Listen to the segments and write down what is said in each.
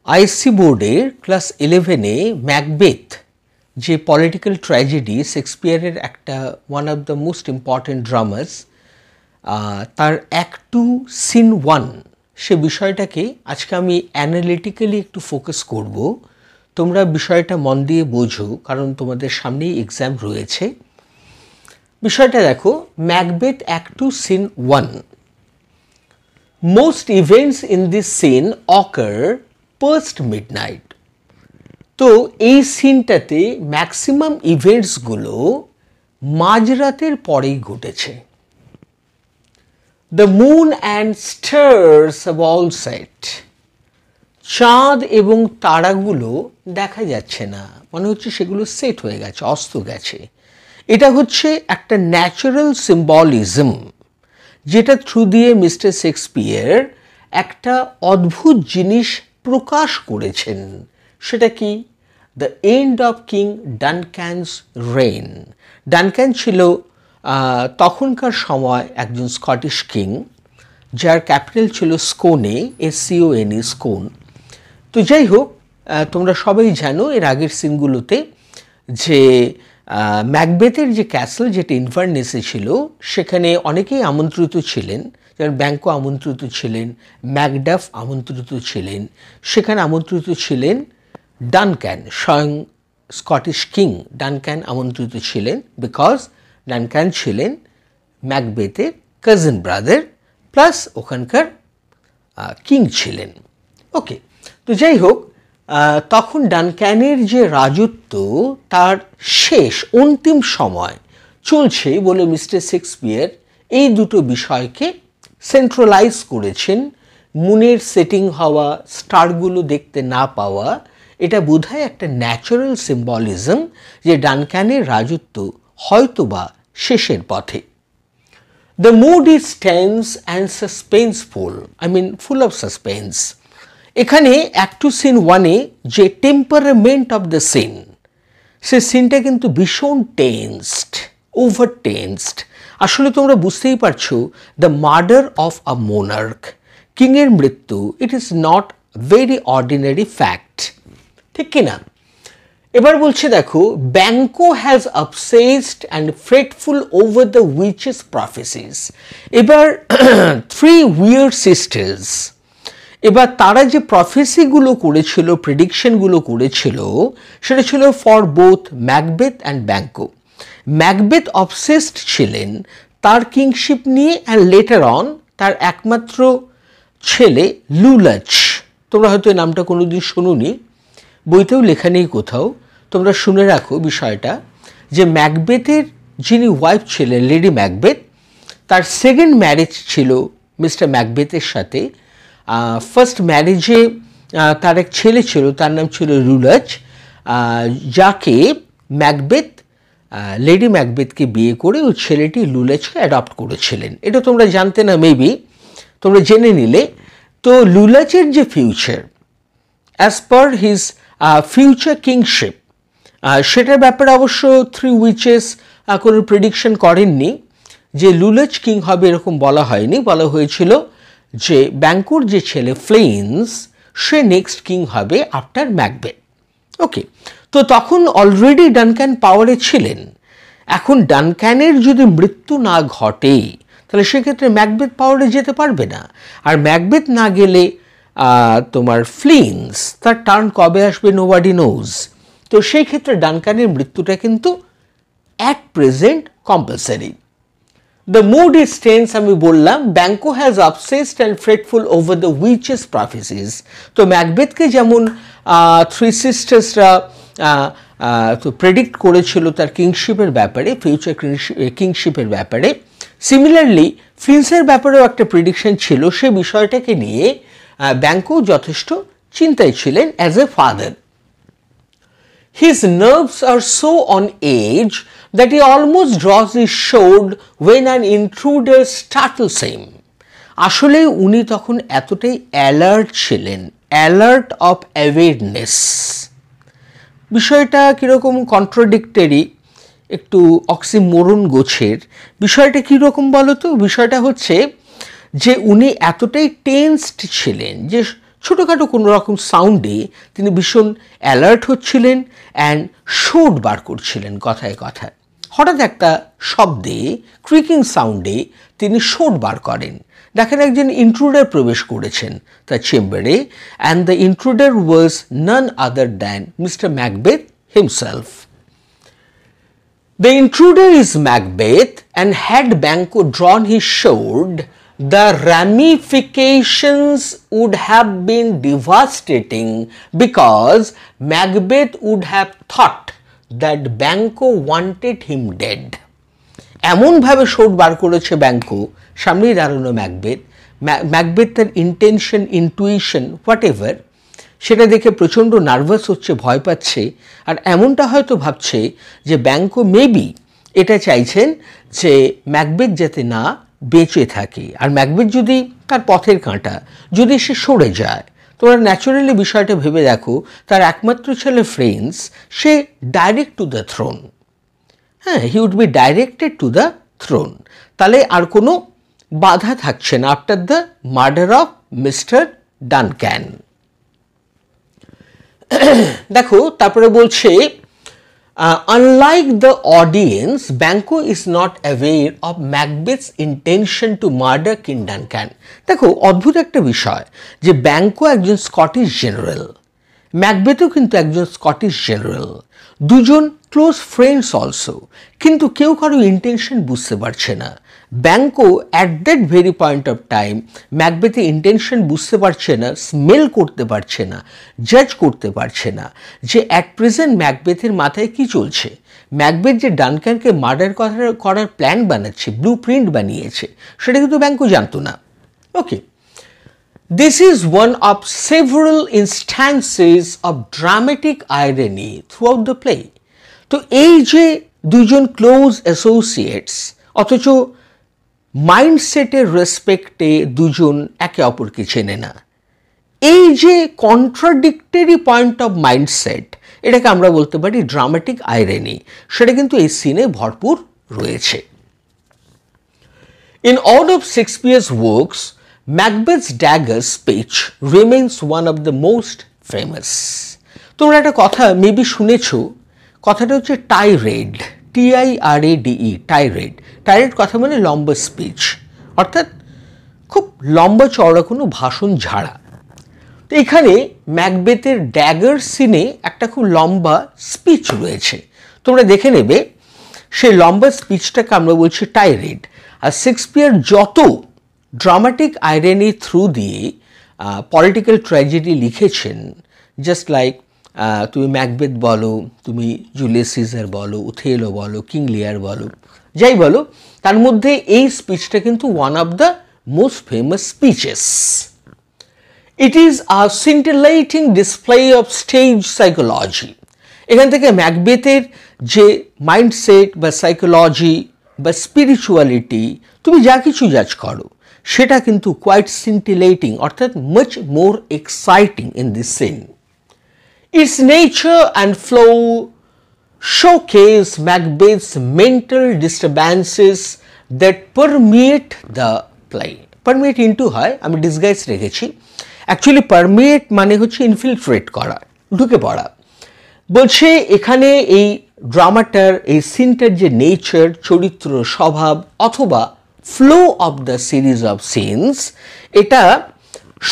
ISC বোর্ডের class 11-এ Macbeth যে political tragedy, শেক্সপিয়ারের একটা one of the most important dramas, তার অ্যাক্ট 2 সিন 1 সে বিষয়টাকে আজকে আমি অ্যানালিটিক্যালি একটু ফোকাস করব। তোমরা বিষয়টা মন দিয়ে বোঝো, কারণ তোমাদের সামনেই এক্সাম রয়েছে। বিষয়টা দেখো, Macbeth act 2 scene 1. Most events in this scene occur post midnight. তো এই সিনটাতে ম্যাক্সিমাম ইভেন্টসগুলো মাঝরাতের পরেই ঘটেছে। The moon and stars have all set. চাঁদ এবং তারাগুলো দেখা যাচ্ছে না, মনে হচ্ছে সেগুলো সেট হয়ে গেছে, অস্ত গেছে। এটা হচ্ছে একটা ন্যাচারাল সিম্বলিজম, যেটা থ্রু দিয়ে মিস্টার শেক্সপিয়ার একটা অদ্ভুত জিনিস প্রকাশ করেছেন। সেটা কি? The end of King Duncan's reign. Duncan ছিল তখনকার সময় একজন স্কটিশ কিং, যার ক্যাপিটাল ছিল স্কোনে, SCONE, স্কোন। তো যাই হোক, তোমরা সবাই জানো এর আগের সিনগুলোতে যে ম্যাকবেথের যে ক্যাসেল, যেটা ইনভারনেসে ছিল, সেখানে অনেকেই আমন্ত্রিত ছিলেন। যেমন ব্যাঙ্কো আমন্ত্রিত ছিলেন, ম্যাকডাফ আমন্ত্রিত ছিলেন, সেখানে আমন্ত্রিত ছিলেন ডানক্যান, স্বয়ং স্কটিশ কিং ডানক্যান আমন্ত্রিত ছিলেন, বিকজ ডানক্যান ছিলেন ম্যাকবেথের কাজিন ব্রাদার, প্লাস ওখানকার কিং ছিলেন। ওকে, তো যাই হোক, তখন ডানক্যানের যে রাজত্ব তার শেষ অন্তিম সময় চলছে বলে মিস্টার শেক্সপিয়ার এই দুটো বিষয়কে সেন্ট্রালাইজ করেছেন। মুনের সেটিং হওয়া, স্টারগুলো দেখতে না পাওয়া, এটা বোধহয় একটা ন্যাচারাল সিম্বলিজম যে ডানক্যানের রাজত্ব হয়তোবা শেষের পথে। The mood is tense and suspenseful, full of suspense. এখানে অ্যাক্ট 2 সিন 1-এ যে টেম্পারামেন্ট অফ দ্য সিন, সে সিনটা কিন্তু ভীষণ টেন্সড, ওভার টেন্সড। আসলে তোমরা বুঝতেই পারছো, the murder of a monarch, কিংয়ের মৃত্যু, it is not very ordinary fact, ঠিক কিনা? এবার বলছে দেখো, Banquo has obsessed and fretful over the witches prophecies. এবার 3 উইয়ার্ড সিস্টার্স, এবার তারা যে প্রফেসিগুলো করেছিল, প্রেডিকশনগুলো করেছিল, সেটা ছিল for both Macbeth and ব্যাঙ্কো। Macbeth obsessed ছিলেন তার কিংশিপ নিয়ে, অ্যান্ড লেটার অন তার একমাত্র ছেলে লুলাচ। তোমরা হয়তো এই নামটা কোনোদিন শুনোনি, বইতেও লেখা নেই কোথাও, তোমরা শুনে রাখো বিষয়টা, যে ম্যাকবেথের যিনি ওয়াইফ ছিলেন, লেডি ম্যাকবেথ, তার সেকেন্ড ম্যারেজ ছিল মিস্টার ম্যাকবেথের সাথে। ফার্স্ট ম্যারেজে তার এক ছেলে ছিল, তার নাম ছিল লুলাচ, যাকে ম্যাকবেথ লেডি ম্যাকবেথকে বিয়ে করে ওই ছেলেটি লুলাচকে অ্যাডপ্ট করেছিলেন। এটা তোমরা জানতে না, মেবি তোমরা জেনে নিলে। তো লুলাচের যে future, as per his future kingship, সেটার ব্যাপারে অবশ্য 3 উইচেস কোনো প্রেডিকশন করেননি যে লুলাচ কিং হবে, এরকম বলা হয়নি। বলা হয়েছিল যে ব্যাঙ্কোর যে ছেলে ফ্লেন্স, সে নেক্সট কিং হবে আফটার ম্যাকবেথ। ওকে, তো তখন অলরেডি ডানক্যান পাওয়ারে ছিলেন। এখন ডানক্যানের যদি মৃত্যু না ঘটে, তাহলে সেক্ষেত্রে ম্যাকবেথ পাওয়ারে যেতে পারবে না। আর ম্যাকবেথ না গেলে তোমার ফ্লিন্স, তার টার্ন কবে আসবে নোবডি নোজ। তো সেই ক্ষেত্রে ডানক্যানের মৃত্যুটা কিন্তু at present compulsory. The mood is tense, আমি বললাম, Banquo has obsessed and fretful over the witches prophecies. তো ম্যাকবেথকে যেমন 3 সিস্টার্সরা তো প্রেডিক্ট করেছিল তার কিংশিপের ব্যাপারে, ফিউচার কিংশিপের ব্যাপারে, সিমিলারলি ফ্লিন্সের ব্যাপারেও একটা প্রেডিকশন ছিল। সে বিষয়টাকে নিয়ে ব্যাঙ্কো যথেষ্ট চিন্তায় ছিলেন as a father. His nerves are so on edge that he almost draws his sword when an intruder startles him. আসলে উনি তখন এতটাই অ্যালার্ট ছিলেন, অ্যালার্ট অফ অ্যাওয়ারনেস। বিষয়টা কীরকম কন্ট্রাডিক্টরি, একটু অক্সিমোরন গোছের। বিষয়টা কীরকম বলো তো? বিষয়টা হচ্ছে যে উনি এতটাই টেন্সড ছিলেন যে ছোটোখাটো কোনো রকম সাউন্ডে তিনি ভীষণ অ্যালার্ট হচ্ছিলেন অ্যান্ড শোট বার করছিলেন কথায় কথায়। হঠাৎ একটা শব্দে, ক্রিকিং সাউন্ডে তিনি শোট বার করেন। দেখেন একজন ইন্ট্রুডার প্রবেশ করেছেন তার চেম্বারে, and the intruder was none other than mister Macbeth himself. The intruder is Macbeth, and had Banquo drawn his sword, the ramifications would have been devastating, because Macbeth would have thought that Banquo wanted him dead. এমনভাবে শোট বার করেছে ব্যাঙ্কো, সামনেই দাঁড়ানো Macbeth তার intention, intuition, what ever, সেটা দেখে প্রচণ্ড nervous হচ্ছে, ভয় পাচ্ছে। আর এমনটা হয়তো ভাবছে যে ব্যাঙ্কো মেবি এটা চাইছেন যে ম্যাকবেথ যাতে না বেঁচে থাকে, আর ম্যাকবেথ যদি তার পথের কাঁটা, যদি সে সরে যায়, তোমরা ন্যাচারালি বিষয়টা ভেবে দেখো, তার একমাত্র ছেলে ফ্রেন্স, সে ডাইরেক্ট টু দ্য থ্রোন। হ্যাঁ, he would be directed to the throne. তাহলে আর কোনো বাধা থাকছে না after the murder of mister Duncan. দেখো তারপরে বলছে, unlike the audience, Banquo is not aware of Macbeth's intention to murder King Duncan. দেখো অদ্ভুত একটা বিষয় যে ব্যাঙ্কো একজন স্কটিশ জেনারেল, ম্যাকবেথও কিন্তু একজন স্কটিশ জেনারেল, দুজন ক্লোজ ফ্রেন্ডস অলসো, কিন্তু কেউ কারো ইন্টেনশন বুঝতে পারছে না। Banquo at that very point of time ম্যাকবেথের ইন্টেনশন বুঝতে পারছে না, স্মেল করতে পারছে না, জাজ করতে পারছে না যে অ্যাট প্রেজেন্ট ম্যাকবেথের মাথায় কি চলছে। ম্যাকবেথ যে ডানক্যানকে মার্ডার করার প্ল্যান বানাচ্ছে, ব্লু প্রিন্ট বানিয়েছে, সেটা কিন্তু ব্যাঙ্কো জানতো না। ওকে, this is one of several instances of dramatic irony throughout the play. তো এই যে দুজন ক্লোজ অ্যাসোসিয়েটস, অথচ মাইন্ডসেটের রেসপেক্টে দুজন একে অপরকে চেনে না, এই যে কন্ট্রাডিক্টরি পয়েন্ট অফ মাইন্ডসেট, এটাকে আমরা বলতে পারি ড্রামাটিক আইরেনি, সেটা কিন্তু এই সিনে ভরপুর রয়েছে। In all of Shakespeare's works, Macbeth's dagger speech remains one of the most famous. তোমরা একটা কথা মেবি শুনেছো, কথাটা হচ্ছে টাইরেড, TIRADE, টাইরেড। টাইরেড কথা মানে লম্বা স্পিচ, অর্থাৎ খুব লম্বা চওড়া কোনো ভাষণ ঝাড়া। তো এখানে ম্যাকবেথের ড্যাগার সিনে একটা খুব লম্বা স্পিচ রয়েছে, তোমরা দেখে নেবে। সেই লম্বা স্পিচটাকে আমরা বলছি টাইরেড। আর শেক্সপিয়ার যত ড্রামাটিক আইরেনি থ্রু দিয়ে পলিটিক্যাল ট্র্যাজেডি লিখেছেন, জাস্ট লাইক তুমি ম্যাকবেথ বলো, তুমি জুলিয়াস সিজার বলো, ওথেলো বলো, কিং লিয়ার বলো, যাই বলো, তার মধ্যে এই স্পিচটা কিন্তু one of the most famous speeches. It is a scintillating display of stage psychology. এখান থেকে ম্যাকবেথের যে মাইন্ডসেট বা সাইকোলজি বা স্পিরিচুয়ালিটি, তুমি যা কিছু জাজ করো, সেটা কিন্তু কোয়াইট সিন্টিলেটিং, অর্থাৎ much more exciting in this scene. Its nature and flow showcase Macbeth's mental disturbances that permeate the play. Permeate into হয়, আমি ডিসগাইজ রেখেছি, অ্যাকচুয়ালি পারমিয়েট মানে হচ্ছে ইনফিলট্রেট করা, ঢুকে পড়া। বলছে এখানে এই ড্রামাটার, এই সিনটার যে নেচার, চরিত্র, স্বভাব অথবা flow of the series of scenes, এটা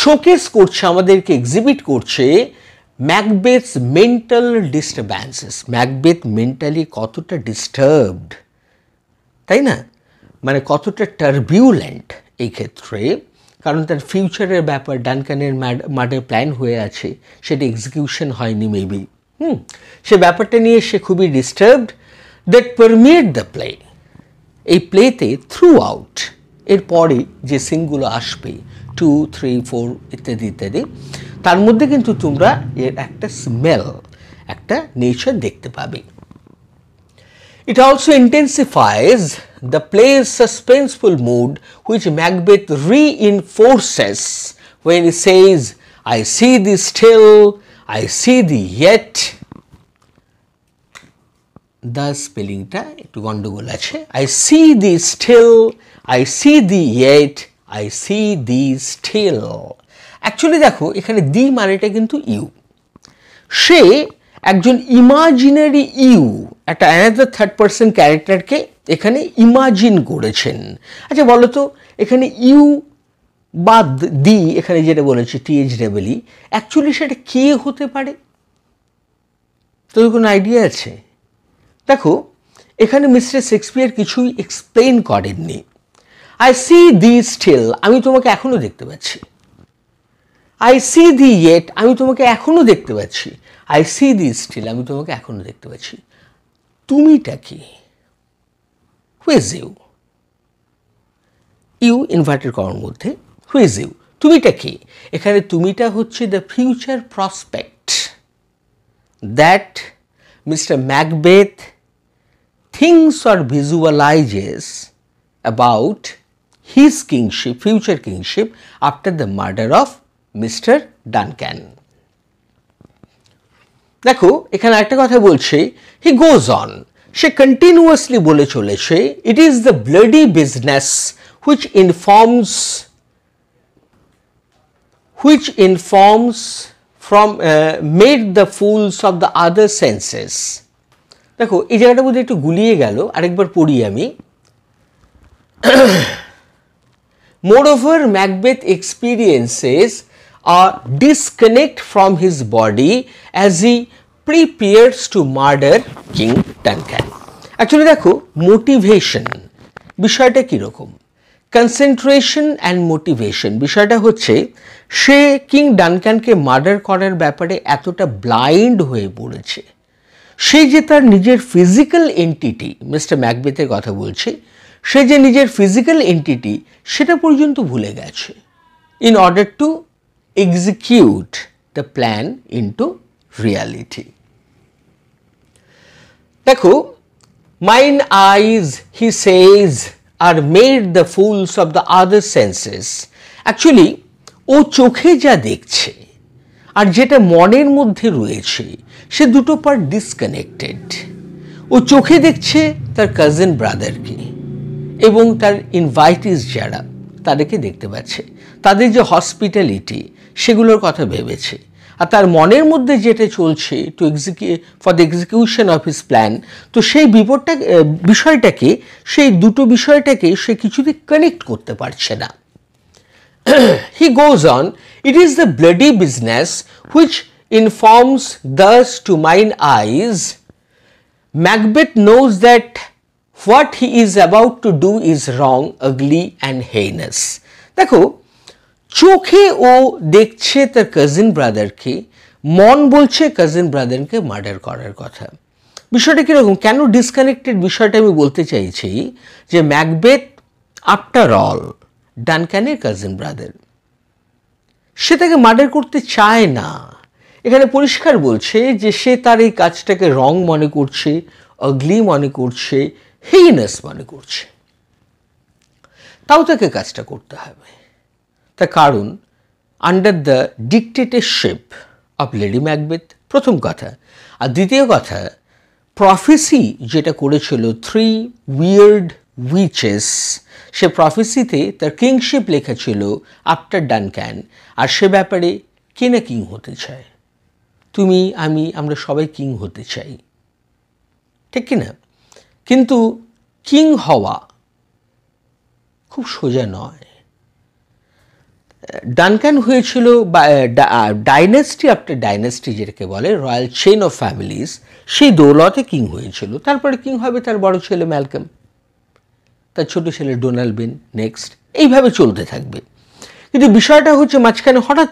শোকেস করছে, আমাদেরকে এক্সিবিট করছে Macbeth's mental disturbances. Macbeth mentally কতটা ডিস্টার্বড, তাই না, মানে কতটা টার্বিউলেন্ট এই ক্ষেত্রে, কারণ তার ফিউচারের ব্যাপার, ডানকানের মার্ডার প্ল্যান হয়ে আছে, সেটা এক্সিকিউশন হয়নি মেবি, সে ব্যাপারটা নিয়ে সে খুবই disturbed. That permeate the play, এই প্লেতে থ্রু আউট, এরপরে যে সিনগুলো আসবে 2, 3, 4 ইত্যাদি ইত্যাদি, তার মধ্যে কিন্তু তোমরা এর একটা স্মেল, একটা নেচার দেখতে পাবে। It also intensifies the play's suspenseful mood, which Macbeth reinforces when he says, I see thee still, I see thee yet. The spelling টা একটু গন্ডগোল আছে। I see thee still, I see thee yet, I see thee still. Actually দেখো এখানে দি মানেটা কিন্তু you, সে একজন imaginary you, একটা অ্যানাদার থার্ড পার্সন ক্যারেক্টারকে এখানে ইমাজিন করেছেন। আচ্ছা বলো তো এখানে ইউ বা দি এখানে যেটা বলেছে টিএইচ ডাবল ই, অ্যাকচুয়ালি সেটা কে হতে পারে? তোর কোনো আইডিয়া আছে? দেখো এখানে মিস্টার শেক্সপিয়ার কিছুই এক্সপ্লেন করেননি। আই সি দি স্টিল, আমি তোমাকে এখনো দেখতে পাচ্ছি। আই সি দি ইয়েট, আমি তোমাকে এখনো দেখতে পাচ্ছি। আই সি দি স্টিল, আমি তোমাকে এখনো দেখতে পাচ্ছি। তুমিটা কি? Who is you? You inverted করার মধ্যে হু ইজ ইউ, তুমিটা কি? এখানে তুমিটা হচ্ছে the future prospect that mister Macbeth thinks or visualizes about his kingship, future kingship after the murder of Mr. Duncan. দেখো এখানে একটা কথা বলছে, he goes on, say continuously বলে চলেছে, it is the bloody business which informs from made the fools of the other senses. দেখো এই জায়গাটা বোধহয় একটু গুলিয়ে গেল, আরেকবার পড়ি আমি। Moreover, Macbeth experiences a disconnect from his body as he prepares to murder King Duncan. Actually দেখো মোটিভেশন বিষয়টা কীরকম, কনসেন্ট্রেশন অ্যান্ড মোটিভেশন বিষয়টা হচ্ছে সে কিং ডানকানকে মার্ডার করার ব্যাপারে এতটা ব্লাইন্ড হয়ে পড়েছে, সে যে তার নিজের ফিজিক্যাল এন্টিটি, মিস্টার ম্যাকবেথের কথা বলছে, সে যে নিজের ফিজিক্যাল এন্টিটি সেটা পর্যন্ত ভুলে গেছে in order to execute the plan into reality. দেখো mine eyes he says are made the fools of the other senses, actually ও চোখে যা দেখছে আর যেটা মনের মধ্যে রয়েছে সে দুটো পার্ট ডিসকানেক্টেড। ও চোখে দেখছে তার কাজিন ব্রাদারকে এবং তার ইনভাইটিস যারা তাদেরকে দেখতে পাচ্ছে, তাদের যে হসপিটালিটি সেগুলোর কথা ভেবেছে, আর তার মনের মধ্যে যেটা চলছে to for the execution of his plan, তো সেই বিষয়টাকে সেই দুটো বিষয়টাকে সে কিছুতেই কানেক্ট করতে পারছে না। He goes on, it is the bloody business which informs thus to mine eyes. Macbeth knows that what he is about to do is wrong, ugly and heinous. দেখো চোখে ও দেখছে তার কাজিন ব্রাদারকে, মন বলছে কাজিন ব্রাদারকে মার্ডার করার কথা। বিষয়টা কীরকম, কেন ডিসকানেক্টেড বিষয়টা আমি বলতে চাইছি যে ম্যাকবেথ আফটার অল ডানকানের কাজিন ব্রাদার, সে তাকে মার্ডার করতে চায় না। এখানে পরিষ্কার বলছে যে সে তার এই কাজটাকে রং মনে করছে, অগলি মনে করছে, হেইনাস মনে করছে, তাও তাকে কাজটা করতে হবে। তার কারণ under the dictatorship of lady Macbeth, প্রথম কথা। আর দ্বিতীয় কথা, প্রফেসি যেটা করেছিল 3 উইয়ার্ড উইচেস, সে প্রফেসিতে তার কিংশিপ লেখা ছিল আফটার ডানক্যান, আর সে ব্যাপারে কে না কিং হতে চায়, তুমি আমি আমরা সবাই কিং হতে চাই, ঠিক কিনা? কিন্তু কিং হওয়া খুব সোজা নয়। ডানকান হয়েছিল ডাইনেস্টি আফটার ডাইনেস্টি যেটাকে বলে, রয়্যাল চেইন অফ ফ্যামিলিজ, সেই দৌলতে কিং হয়েছিল। তারপরে কিং হবে তার বড় ছেলে ম্যালকম, তার ছোট ছেলে ডোনাল্ড বেন, নেক্সট, এইভাবে চলতে থাকবে। কিন্তু বিষয়টা হচ্ছে মাঝখানে হঠাৎ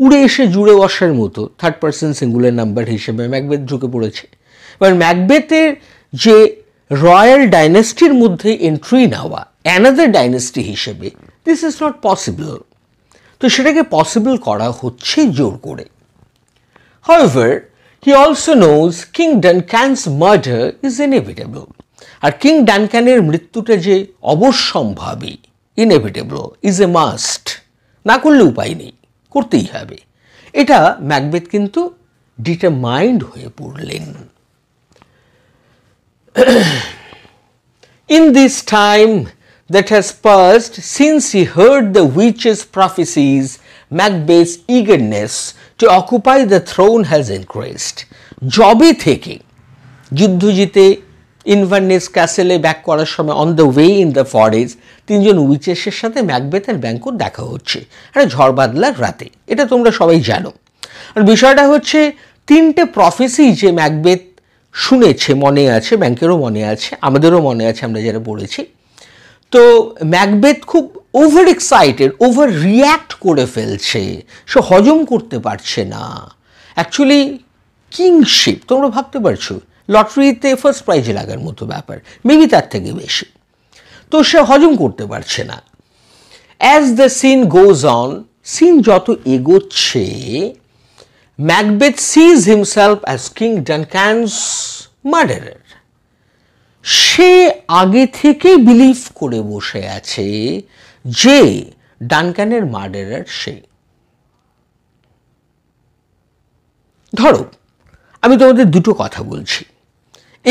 উড়ে এসে জুড়ে বসার মতো থার্ড পার্সন সিঙ্গুলার নাম্বার হিসেবে ম্যাকবেথ ঢুকে পড়েছে। এবার ম্যাকবেথের যে রয়্যাল ডাইনেস্টির মধ্যে এন্ট্রি নেওয়া অ্যানাদার ডাইনেস্টি হিসেবে, দিস ইজ নট পসিবল। তো সেটাকে পসিবল করা হচ্ছে জোর করে। However, he also knows King Duncan's murder is inevitable. আর কিং ডানকানের মৃত্যুটা যে অবশ্যম্ভাবী, ইনএভিটেবল, ইজ এ মাস্ট, না করলে উপায় নেই, করতেই হবে, এটা ম্যাকবেথ কিন্তু ডিটারমাইন্ড হয়ে পড়লেন। In this time that has passed since he heard the witch's prophecies, Macbeth's eagerness to occupy the throne has increased. জবে থেকে যুদ্ধ জিতে ইনভারনেস ক্যাসেলে ব্যাক করার সময় on the way in the forest তিনজন উইচেসের সাথে ম্যাকবেথ আর ব্যাঙ্কোর দেখা হচ্ছে একটা ঝড় বাদলার রাতে, এটা তোমরা সবাই জানো। আর বিষয়টা হচ্ছে তিনটে প্রফেসি যে ম্যাকবেথ শুনেছে, মনে আছে, ব্যাঙ্কেরও মনে আছে, আমাদেরও মনে আছে, আমরা যারা পড়েছি। তো ম্যাকবেথ খুব ওভার এক্সাইটেড, ওভার রিয়্যাক্ট করে ফেলছে, সে হজম করতে পারছে না। অ্যাকচুয়ালি কিংশিপ তোমরা ভাবতে পারছো লটারিতে ফার্স্ট প্রাইজ লাগার মতো ব্যাপার, মেবি তার থেকে বেশি। তো সে হজম করতে পারছে না। As the scene goes on, scene যত এগোচ্ছে, Macbeth sees himself as king Duncan's murderer. সে আগে থেকে বিলিভ করে বসে আছে যে ডানক্যানের মার্ডারার সে। ধরো আমি তোমাদের দুটো কথা বলছি,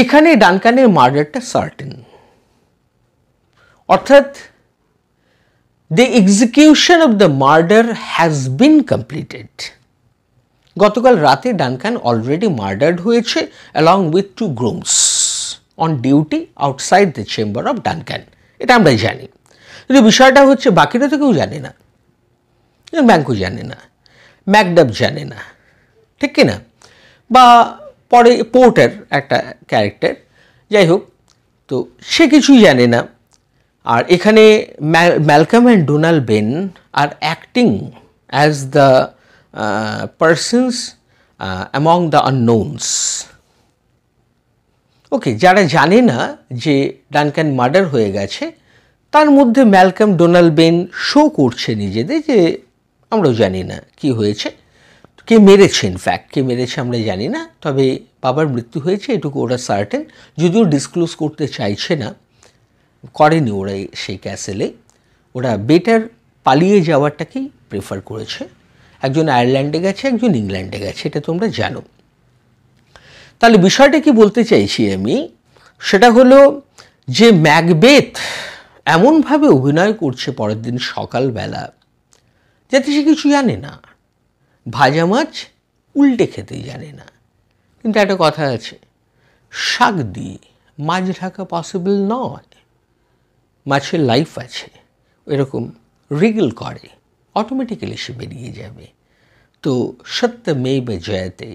এখানে ডানক্যানের মার্ডারটা সার্টেন, অর্থাৎ the execution of the murder has been completed. গতকাল রাতে ডানক্যান অলরেডি মার্ডার্ড হয়েছে along with 2 grooms on duty outside the chamber of Duncan, এটা আমরা জানি। কিন্তু বিষয়টা হচ্ছে বাকিরা তো কেউ জানে না, ব্যাঙ্কও জানে না, ম্যাকডাফ জানে না, ঠিক কিনা, বা পরে পোর্টার একটা ক্যারেক্টার, যাই হোক, তো সে কিছুই জানে না। আর এখানে Malcolm and Donalbain are acting as the persons among the unknowns. Okay, যারা জানে না যে ডানক্যান মার্ডার হয়ে গেছে, তার মধ্যে ম্যালকম, ডোনাল্ড বেন শো করছে নিজেদের যে আমরাও জানি না কি হয়েছে, কে মেরেছে, ইনফ্যাক্ট কে মেরেছে আমরা জানি না, তবে বাবার মৃত্যু হয়েছে এটুকু ওরা সার্টেন, যদিও ডিসক্লোজ করতে চাইছে না, করেনি ওরা সেই ক্যাসেলে। ওরা বেটার পালিয়ে যাওয়াটাকেই প্রেফার করেছে। একজন আয়ারল্যান্ডে গেছে, একজন ইংল্যান্ডে গেছে, এটা তোমরা জানো। তাহলে বিষয়টা কি বলতে চাইছি আমি, সেটা হলো যে ম্যাকবেথ এমনভাবে অভিনয় করছে পরের দিন সকালবেলা যাতে সে কিছু জানে না, ভাজা মাছ উল্টে খেতে জানে না। কিন্তু একটা কথা আছে, শাক দিয়ে মাছ ঢাকা পসিবল নয়, মাছের লাইফ আছে, এরকম রিগল করে অটোমেটিক্যালি সে বেরিয়ে যাবে। তো সত্যমেব জয়তে,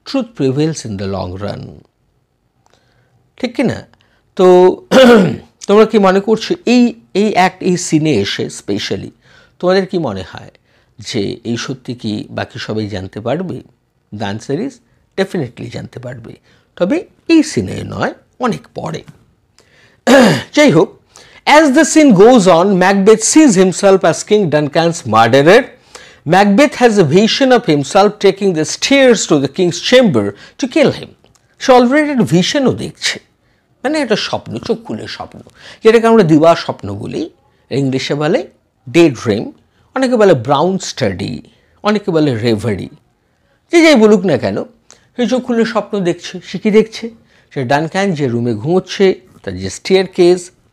truth prevails in the long run, ঠিক কিনা? তো তোমরা কি মনে করছো এই সিনে এসে স্পেশালি তোমাদের কি মনে হয় যে এই সত্যি কি বাকি সবাই জানতে পারবে? দ্য আনসার ইজ ডেফিনেটলি জানতে পারবে, তবে এই সিনে নয়, অনেক পরে। যাই হোক, as the scene goes on, Macbeth sees himself as King Duncan's murderer. Macbeth has a vision of himself taking the stairs to the king's chamber to kill him. Say already একটা ভিশনও দেখছে, মানে একটা স্বপ্ন, চোখ খুলে স্বপ্ন, যেটাকে আমরা দিবা স্বপ্ন বলি, ইংলিশে বলে ডে ড্রিম, অনেকে বলে ব্রাউন স্টাডি, অনেকে বলে রেভারি, যে যাই বলুক না কেন, সে চোখ খুলে স্বপ্ন দেখছে। সে কী দেখছে? সে ডানক্যান যে রুমে ঘুমোচ্ছে, তার যে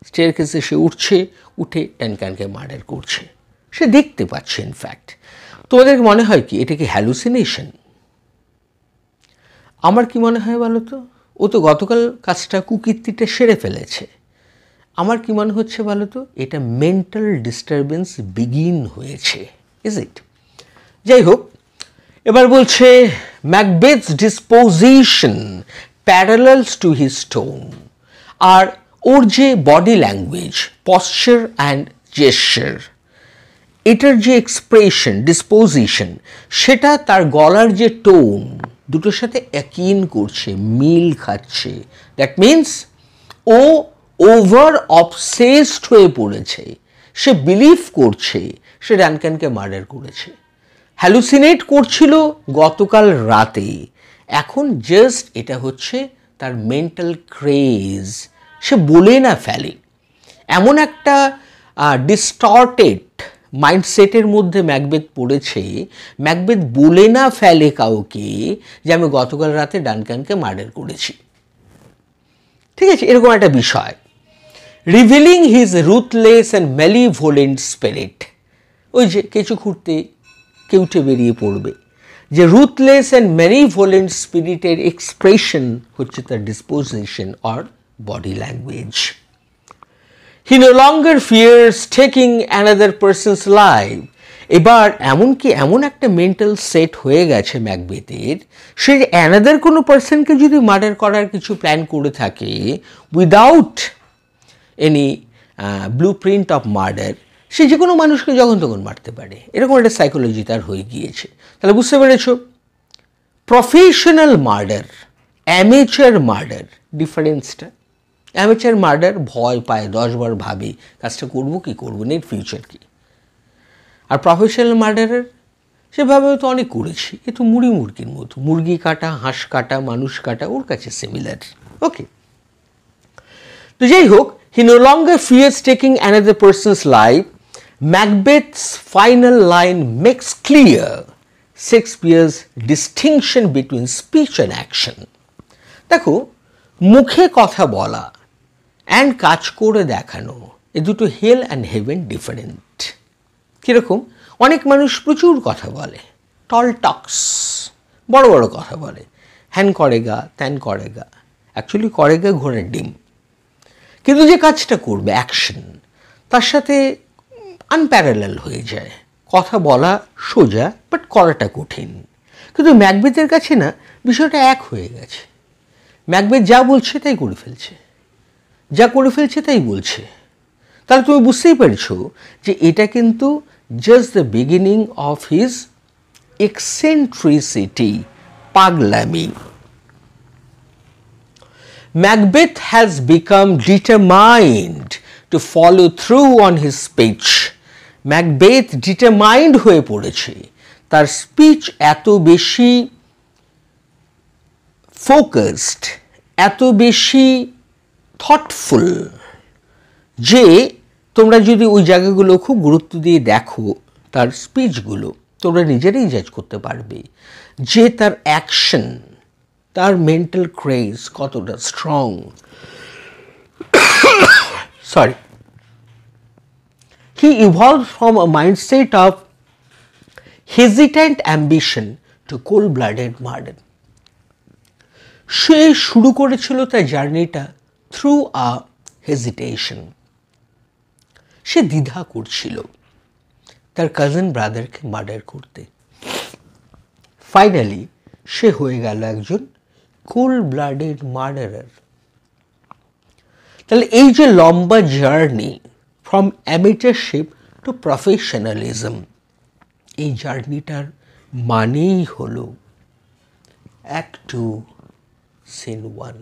স্টেয়ারকেসে সে উঠছে, উঠে ডানক্যানকে মার্ডার করছে, সে দেখতে পাচ্ছে। ইনফ্যাক্ট তোমাদের মনে হয় কি এটা কি হ্যালুসিনেশন? আমার কি মনে হয় বলো তো, ও তো গতকাল কাজটা কুকীর্তিটা সেরে ফেলেছে। আমার কি মনে হচ্ছে বলো তো, এটা মেন্টাল ডিস্টারবেন্স বিগিন হয়েছে, ইজ ইট? যাই হোক, এবার বলছে Macbeth's disposition parallels to his tone. আর ওর যে body language, posture and gesture, এটার যে এক্সপ্রেশন, ডিসপোজিশন, সেটা তার গলার যে টোন, দুটোর সাথে একইন করছে, মিল খাচ্ছে। দ্যাট মিন্স ও ওভার অবসেসড হয়ে পড়েছে, সে বিলিভ করছে সে ডানক্যানকে মার্ডার করেছে। হ্যালুসিনেট করছিল গতকাল রাতে, এখন জাস্ট এটা হচ্ছে তার মেন্টাল ক্রেজ, সে বলে না ফেলে। এমন একটা ডিস্টর্টেড মাইন্ডসেটের মধ্যে ম্যাকবেথ পড়েছে, ম্যাকবেথ বলে না ফেলে কাউকে যে আমি গতকাল রাতে ডানক্যানকে মার্ডার করেছি, ঠিক আছে, এরকম একটা বিষয়। Revealing his ruthless and malevolent spirit, ওই যে কেঁচো খুঁড়তে কেউটে বেরিয়ে পড়বে যে রুথলেস অ্যান্ড ম্যানিভোলেন্ট স্পিরিটের এক্সপ্রেশন হচ্ছে তার disposition or body language. He no longer fears taking another person's life. এবার এমনকি এমন একটা মেন্টাল সেট হয়ে গেছে ম্যাকবেথের, সে অ্যানাদার কোনো পার্সনকে যদি মার্ডার করার কিছু প্ল্যান করে থাকে without any blueprint of murder, সে যে কোনো মানুষকে যখন তখন মারতে পারে, এরকম একটা সাইকোলজি তার হয়ে গিয়েছে। তাহলে বুঝতে পেরেছ, প্রফেশনাল মার্ডার, অ্যামেচার মার্ডার, ডিফারেন্সটা। অ্যামেচার মার্ডার ভয় পায়, 10 বার ভাবে কাজটা করবো কি করবো না, ফিউচার কি। আর প্রফেশনাল মার্ডারের সেভাবে তো অনেক করেছি, এ তো মুরগির মতো, মুরগি কাটা, হাঁস কাটা, মানুষ কাটা ওর কাছে সিমিলার। ওকে, তো যাই হোক, he no longer fears taking another person's life. Macbeth's final line makes clear Shakespeare's distinction between speech and action. দেখো, মুখে কথা বলা অ্যান্ড কাজ করে দেখানো, এ দুটো হেল অ্যান্ড হেভেন ডিফারেন্ট। কীরকম? অনেক মানুষ প্রচুর কথা বলে, টল টক্স, বড় বড় কথা বলে, হ্যান করেগা ত্যান করেগা, অ্যাকচুয়ালি করেগা ঘোড়ার ডিম। কিন্তু যে কাজটা করবে অ্যাকশন, তার সাথে আনপ্যারালাল হয়ে যায়। কথা বলা সোজা, বাট করাটা কঠিন। কিন্তু ম্যাকবেথের কাছে না বিষয়টা এক হয়ে গেছে। ম্যাকবেথ যা বলছে তাই করে ফেলছে, যা করে ফেলছে তাই বলছে। তাহলে তুমি বুঝতেই পারছো যে এটা কিন্তু just the beginning of his eccentricity, পাগলামি। Macbeth has become determined to follow through on his speech. Macbeth determined হয়ে পড়েছে, তার স্পিচ এত বেশি ফোকাসড, এত বেশি থটফুল, যে তোমরা যদি ওই জায়গাগুলো খুব গুরুত্ব দিয়ে দেখো, তার স্পিচগুলো, তোমরা নিজেরাই জাজ করতে পারবে যে তার অ্যাকশন, তার মেন্টাল ক্রেজ কতটা strong. Sorry, he evolved from a mindset of hesitant ambition to cold-blooded murder. সে শুরু করেছিল তার জার্নিটা থ্রু আ হেজিটেশন। সে দ্বিধা করছিল তার কাজিন ব্রাদারকে মার্ডার করতে। ফাইনালি সে হয়ে গেল একজন কোল্ড-ব্লাডেড মার্ডারার। তাহলে এই যে লম্বা জার্নি ফ্রম অ্যামেচারশিপ টু প্রফেশনালিজম, এই জার্নিটার মানেই হলো অ্যাক্ট 2 সিন 1।